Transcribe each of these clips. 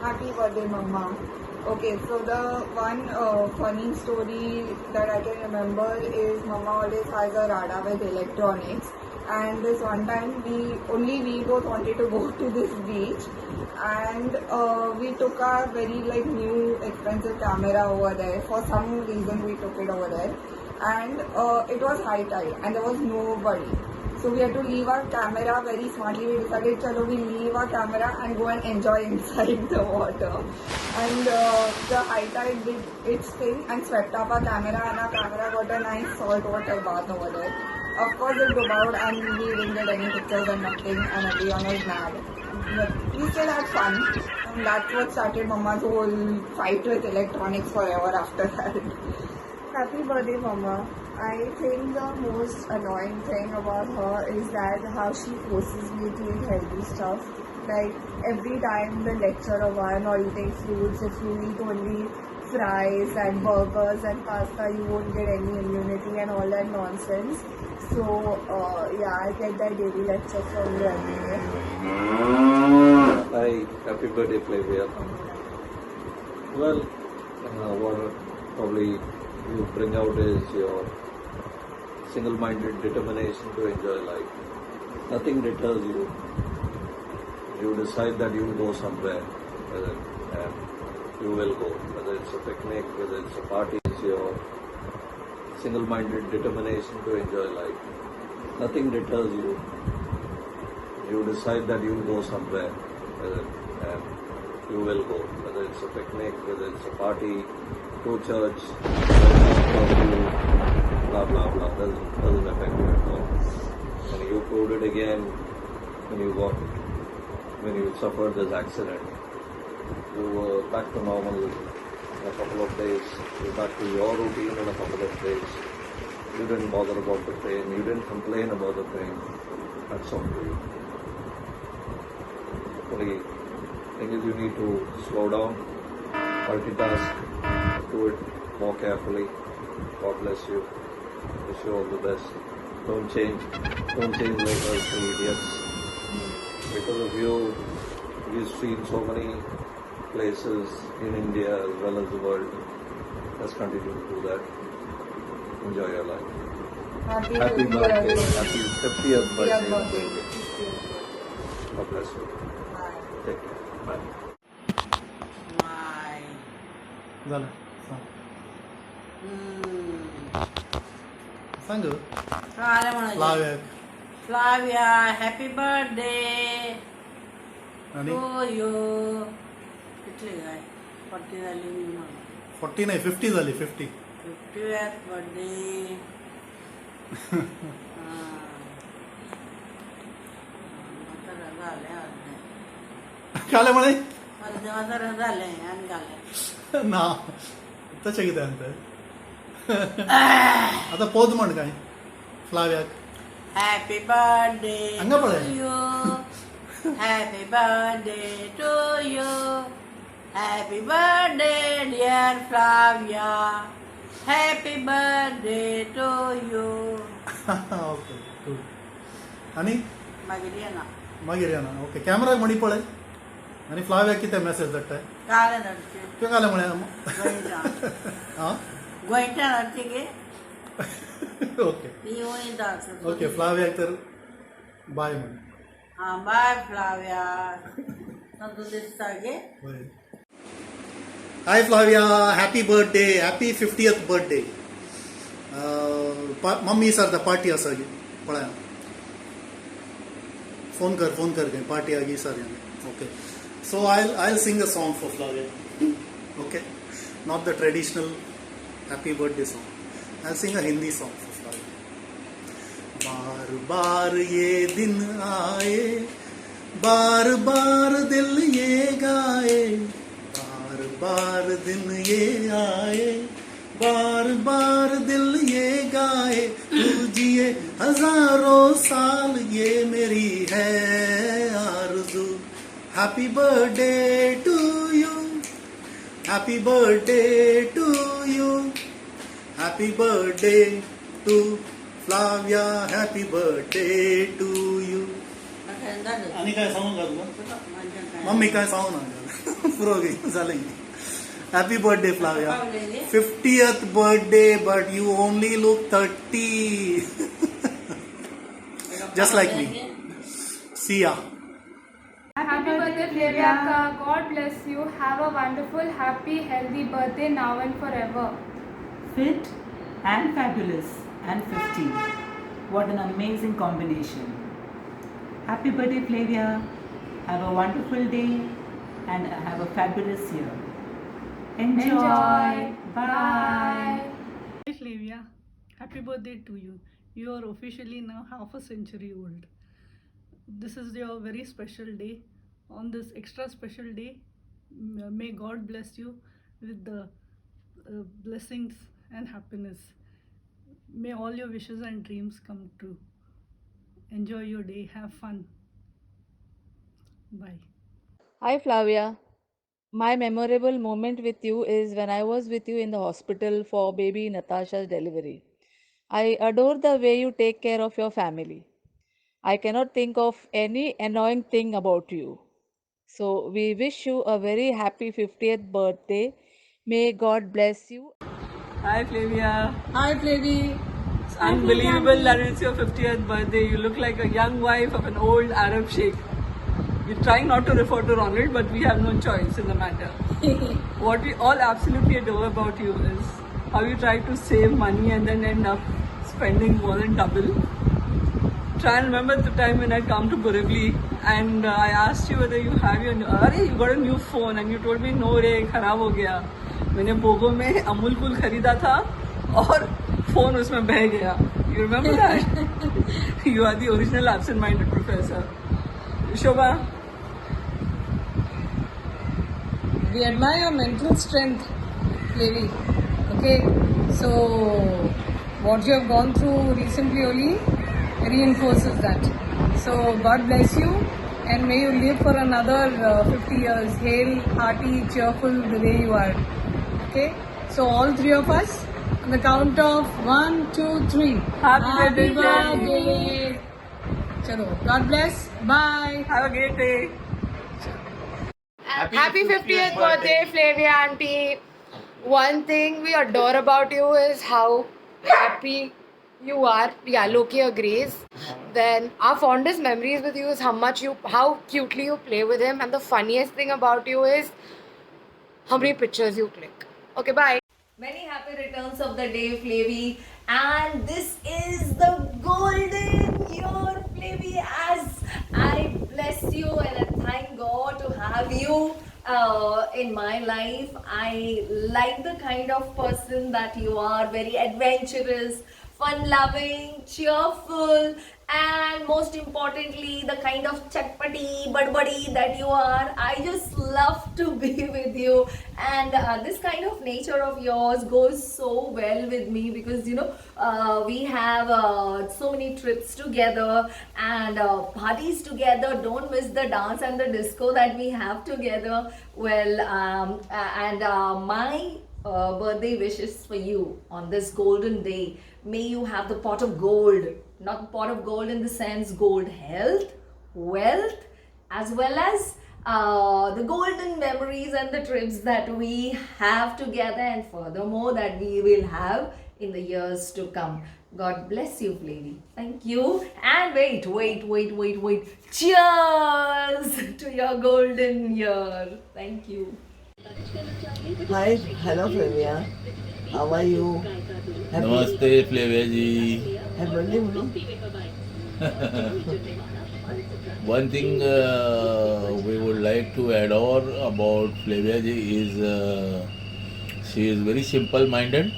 Happy birthday, Mama. Okay, so the one funny story that I can remember is Mama always has a radar with electronics. And this one time, we both wanted to go to this beach, and we took our very new expensive camera over there. For some reason, we took it over there, and it was high tide, and there was nobody. So we had to leave our camera very smartly. We decided, chalo, we leave our camera and go and enjoy inside the water. And the high tide did its thing and swept up our camera, and our camera got a nice saltwater bath over there. Of course, it devoured and we didn't get any pictures or nothing, and everyone was mad. But we still had fun, and that's what started Mama's whole fight with electronics forever after that. Happy birthday, Mama. I think the most annoying thing about her is that how she forces me to eat healthy stuff. Like every time the lecture of why not eating fruits, if you eat only fries and burgers and pasta, you won't get any immunity and all that nonsense. So yeah, I get that daily lecture from you every day. Hi, happy birthday, Flavia. Well, what probably you bring out is your single-minded determination to enjoy life. Nothing deters you. You decide that you will go somewhere, and you will go. Whether it's a picnic, whether it's a party, it's your single-minded determination to enjoy life. Nothing deters you. You decide that you will go somewhere, and you will go. Whether it's a picnic, whether it's a party, to church, blah blah blah, doesn't affect you at all. And you proved it again when you suffered this accident. You were back to normal in a couple of days. You were back to your routine in a couple of days. You didn't bother about the pain. You didn't complain about the pain. That's all to you. Only thing is you need to slow down, multitask, do it more carefully. God bless you. Wish you all the best. Don't change like us idiots. Because of you, we've seen so many places in India as well as the world. Let's continue to do that. Enjoy your life. Happy birthday. Happy 50th birthday. God bless you. Take care. Bye. झालं सांग फ्लाव्या Flavia happy birthday आणि to you कितली काय 40 झाली 40 नाही 50 झाली 50 50th birthday काले म्हणे झाले आणि घाले ना तशें कितें आनी आतां पोद म्हण काय फ्लाव्याक हॅपी बर्थडे हांगा पळय. To you happy birthday to you happy birthday dear Flavia happy birthday to you okay good आनी मागीर या ना ओके कॅमेराक म्हणी पळय आनी फ्लाव्याक कितें मॅसेज धाडटाय काले धाडचे त्यो काले म्हळें हां गोंयच्यान हाडचे गे ओके ती वय धाड ओके फ्लाव्याक तर बाय म्हण हा बाय फ्लाविया संतोष दिसता गे hi Flavia happy birthday happy 50th birthday mummy सारता पार्टी आसा गे पळया फोन कर गे पार्टी आगी sir okay so I'll sing a song for Flavia okay not the traditional happy birthday song I'll sing a Hindi song for Flavia बार बार ये दिन आए बार बार दिल ये गाए बार बार दिन ये आए बार बार दिल ये गाए तू जिए हजारों साल ये मेरी है आरज़ू happy birthday to you happy birthday to you happy birthday to Flavia happy birthday to you आणि काय सांगू का तुला मम्मी काय सांगू ना पुरोगी झालं happy birthday Flavia 50th birthday but you only look 30 just like me see ya Happy birthday, Flavia. God bless you. Have a wonderful, happy, healthy birthday now and forever. Fit and fabulous and 50. What an amazing combination. Happy birthday, Flavia. Have a wonderful day and have a fabulous year. Enjoy. Bye. Hi Flavia, happy birthday to you. You are officially now half a century old. This is your very special day. On this extra special day, may God bless you with the blessings and happiness. May all your wishes and dreams come true. Enjoy your day, have fun. Bye. Hi Flavia. My memorable moment with you is when I was with you in the hospital for baby Natasha's delivery. I adore the way you take care of your family. I cannot think of any annoying thing about you. So we wish you a very happy 50th birthday. May God bless you. Hi Flavia. Hi, Flavy. It's unbelievable that it's your 50th birthday. You look like a young wife of an old Arab sheikh. We're trying not to refer to Ronald, but we have no choice in the matter. What we all absolutely adore about you is how you try to save money and then end up spending more than double. Try and remember the time when I come to Borivali and I asked you whether you have your you got a new phone and you told me no रे खराब हो गया. मैंने बोगो में Amul cool खरीदा था और phone उसमें बह गया. You remember that? You are the original absent-minded professor. Shobha. We admire your mental strength, Flavy. Okay, so what you have gone through recently only reinforces that. So God bless you and may you live for another 50 years, hale, hearty, cheerful the way you are. Okay, so all three of us on the count of 1, 2, 3. Happy birthday. Chalo, God bless. Bye. Have a great day. Happy 50th birthday, Flavia auntie. One thing we adore about you is how happy you are. Yeah, Loki agrees. Then our fondest memories with you is how cutely you play with him, and the funniest thing about you is how many pictures you click. Okay, bye. Many happy returns of the day, Flavy. And this is the golden year, Flavy, as I bless you and I thank God to have you in my life. I like the kind of person that you are, very adventurous, fun-loving, cheerful, and most importantly, the kind of chatpati, budbuddy that you are. I just love to be with you, and this kind of nature of yours goes so well with me because we have so many trips together and parties together. Don't miss the dance and the disco that we have together. Well, my birthday wishes for you on this golden day. May you have the pot of gold, not the pot of gold in the sense gold health, wealth, as well as the golden memories and the trips that we have together, and furthermore that we will have in the years to come. God bless you, Flavy. Thank you. And wait. Cheers to your golden year. Thank you. Hi, hello Flavia. How are you? नमस्ते Flavia ji. Happy birthday, Mulu. One thing we would like to adore about Flavia ji is she is very simple minded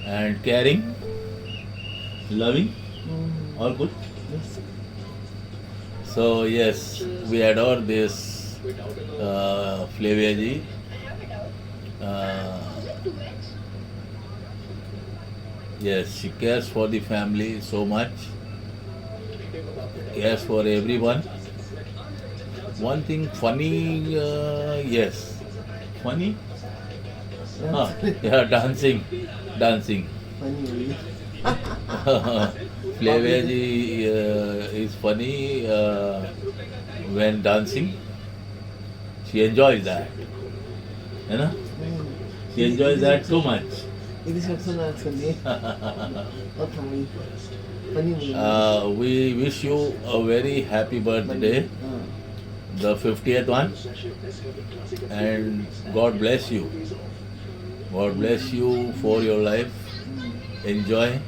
and caring, loving, all good. So yes, we adore this Flavia ji. Yes, she cares for the family so much, cares for everyone. One thing funny, yes, funny? Yeah, dancing. Funny. Flavia ji is funny when dancing. She enjoys that. You know? She enjoys that too much. We wish you a very happy birthday, the 50th one, and God bless you. God bless you for your life. Enjoy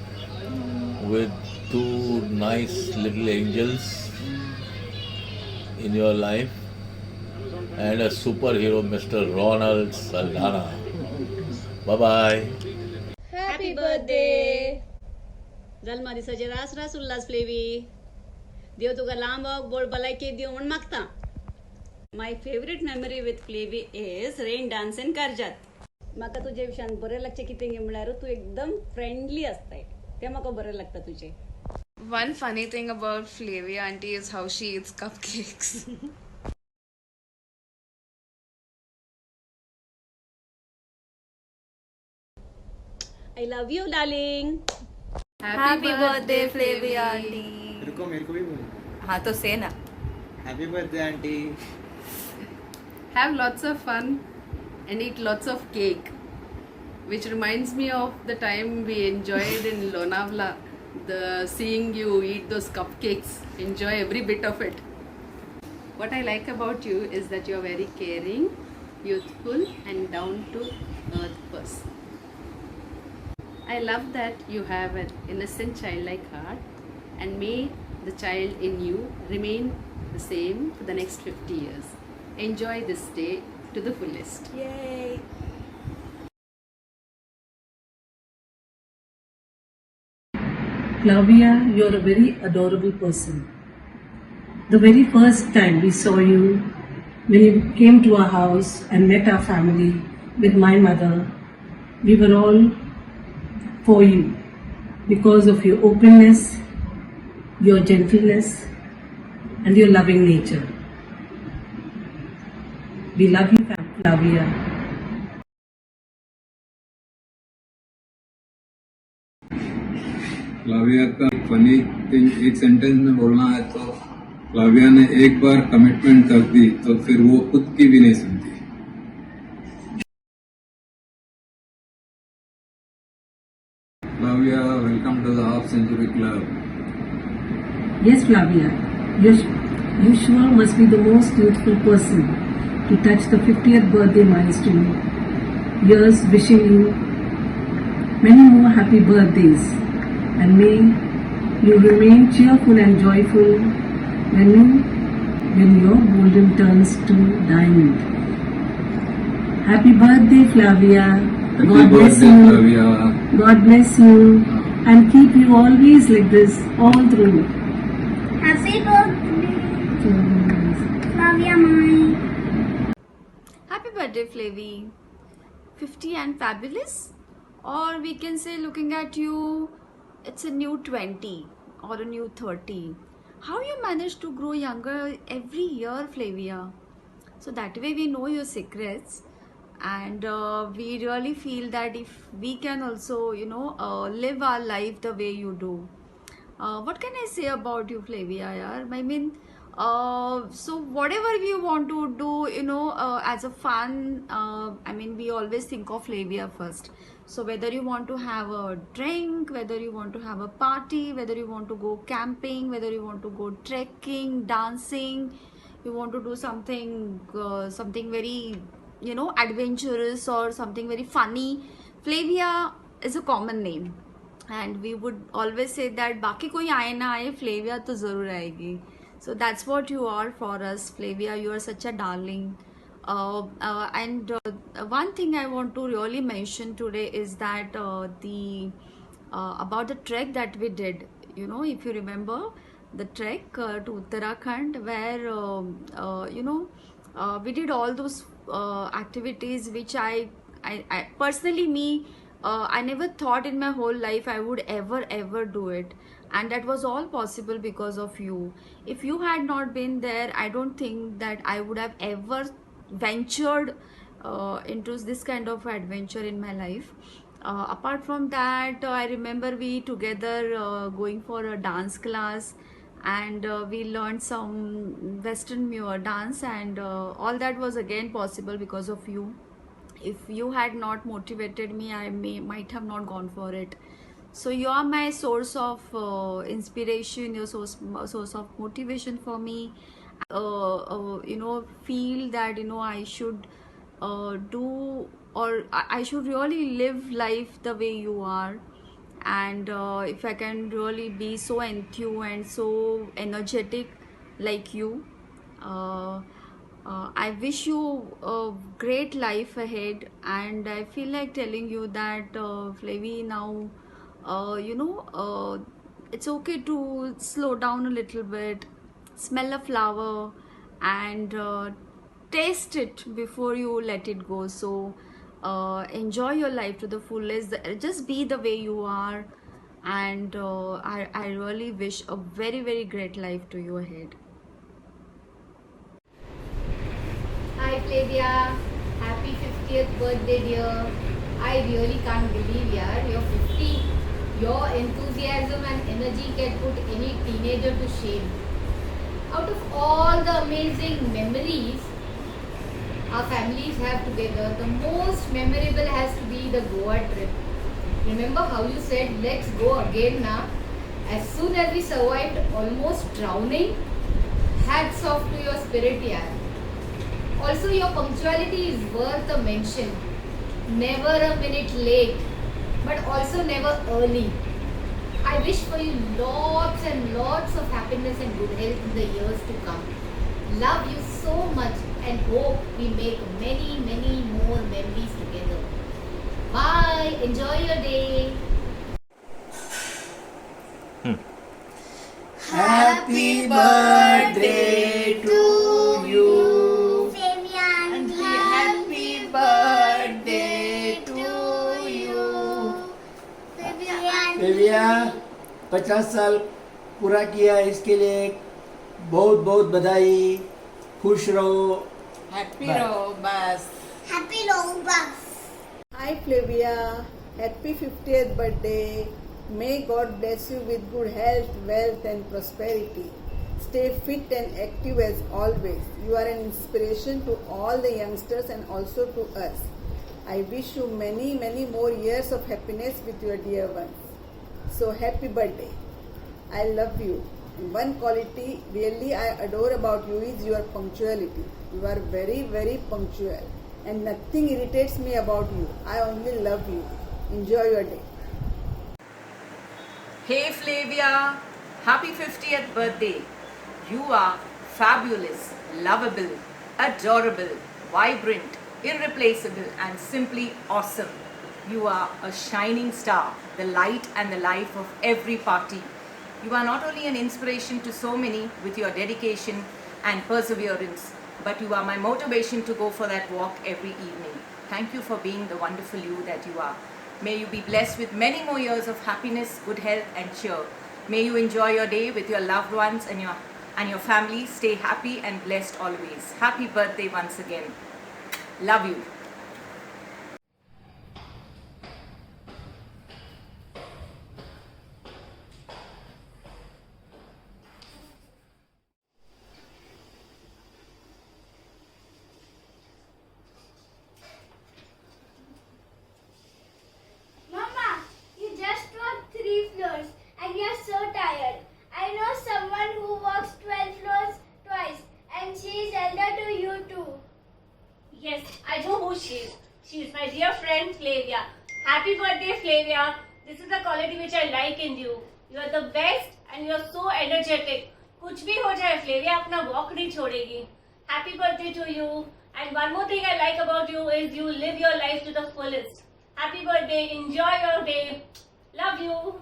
with two nice little angels in your life and a superhero, Mr. Ronald Saldana. Bye bye. Happy birthday! जल्मा दिसाचे रास रास उल्हास flavi देव तुका लांब बोल भलायकी दिव म्हण मागता. My favourite memory with flavi is rain dance इन कर्जात. म्हाका तुजे विशयान बरें लागचें कितें गे म्हळ्यार तूं एकदम फ्रेंडली आसताय तें म्हाका बरें लागता तुजें. One funny thing about Flavia auntie is how she eats cupcakes. I love you, darling. Happy birthday, Flavia auntie. रुको मेरे को भी बोलो. हाँ तो say ना. Happy birthday auntie. Have lots of fun and eat lots of cake, which reminds me of the time we enjoyed in Lonavala, seeing you eat those cupcakes. Enjoy every bit of it. What I like about you is that you're very caring, youthful and down to earth person. I love that you have an innocent childlike heart, and may the child in you remain the same for the next 50 years. Enjoy this day to the fullest. Yay! Flavia, you're a very adorable person. The very first time we saw you, when you came to our house and met our family with my mother, we were all for you because of your openness, your gentleness, and your loving nature. We love you, Flavia. Flavia का funny thing एक sentence में बोलना है तो Flavia ने एक बार commitment कर दी तो फिर वो खुद की भी नहीं सुनती. Flavia, welcome to the Half Century Club. Yes, Flavia, you sure must be the most youthful person to touch the 50th birthday milestone. Years wishing you many more happy birthdays, and may you remain cheerful and joyful when your golden turns to diamond. Happy birthday, Flavia. Happy birthday, Flavia. God bless you and keep you always like this all through. Happy birthday, Flavia mine. Happy birthday, Flavy. 50 and fabulous? Or we can say, looking at you, it's a new 20 or a new 30. How you manage to grow younger every year, Flavia? So that way we know your secrets, and we really feel that if we can also, live our life the way you do. What can I say about you, Flavia? I mean, so whatever we want to do, as a fun, we always think of Flavia first. So whether you want to have a drink, whether you want to have a party, whether you want to go camping, whether you want to go trekking, dancing, you want to do something very, adventurous or something very funny, Flavia is a common name. And we would always say that baki koi aaye na aaye, Flavia to zarur aayegi. So that's what you are for us, Flavia. You are such a darling. And one thing I want to really mention today is that about the trek that we did. If you remember the trek to Uttarakhand, where we did all those activities which I personally I never thought in my whole life I would ever do it, and that was all possible because of you. If you had not been there, I don't think that I would have ever ventured into this kind of adventure in my life. Apart from that, I remember we together going for a dance class, and we learned some Western dance, and all that was again possible because of you. If you had not motivated me, I might have not gone for it. So you are my source of inspiration, your source of motivation for me. Feel that I should do, or I should really live life the way you are. And if I can really be so enthused and so energetic like you, I wish you a great life ahead. And I feel like telling you that, Flavie, now it's okay to slow down a little bit, smell a flower, and taste it before you let it go. So enjoy your life to the fullest. Just be the way you are, and I really wish a very, very great life to you ahead. Hi Flavia, happy 50th birthday dear. I really can't believe you're 50. Your enthusiasm and energy can put any teenager to shame. Out of all the amazing memories our families have together, the most memorable has to be the Goa trip. Remember how you said, let's go again now? As soon as we survived almost drowning, hats off to your spirit, yaar. Also, your punctuality is worth a mention. Never a minute late, but also never early. I wish for you lots and lots of happiness and good health in the years to come. Love you so much and hope we make many, many more memories together. Bye. Enjoy your day. Happy birthday to you. Happy birthday to you. Flavia, 50 साल पूरा किया, इसके लिए बहुत बहुत बधाई. खुश रहो. Happy रहो बस. Happy long bus. Hi Flavia, happy 50th birthday. May God bless you with good health, wealth and prosperity. Stay fit and active as always. You are an inspiration to all the youngsters and also to us. I wish you many, many more years of happiness with your dear ones. So happy birthday. I love you. And one quality really I adore about you is your punctuality. You are very, very punctual. And nothing irritates me about you. I only love you. Enjoy your day. Hey Flavia, happy 50th birthday. You are fabulous, lovable, adorable, vibrant, irreplaceable and simply awesome. You are a shining star, the light and the life of every party. You are not only an inspiration to so many with your dedication and perseverance, but you are my motivation to go for that walk every evening. Thank you for being the wonderful you that you are. May you be blessed with many more years of happiness, good health and cheer. May you enjoy your day with your loved ones and your family. Stay happy and blessed always. Happy birthday once again. Love you. Mama, you just walked 3 floors and you're so tired. I know someone who walks 12 floors twice and she is elder to you too. Yes, I know who she is. She is my dear friend Flavia. Happy birthday Flavia. This is the quality which I like in you. You are the best and you are so energetic. कुछ भी हो जाए Flavia अपना walk नहीं छोड़ेगी. Happy birthday to you. And one more thing I like about you is you live your life to the fullest. Happy birthday. Enjoy your day. Love you.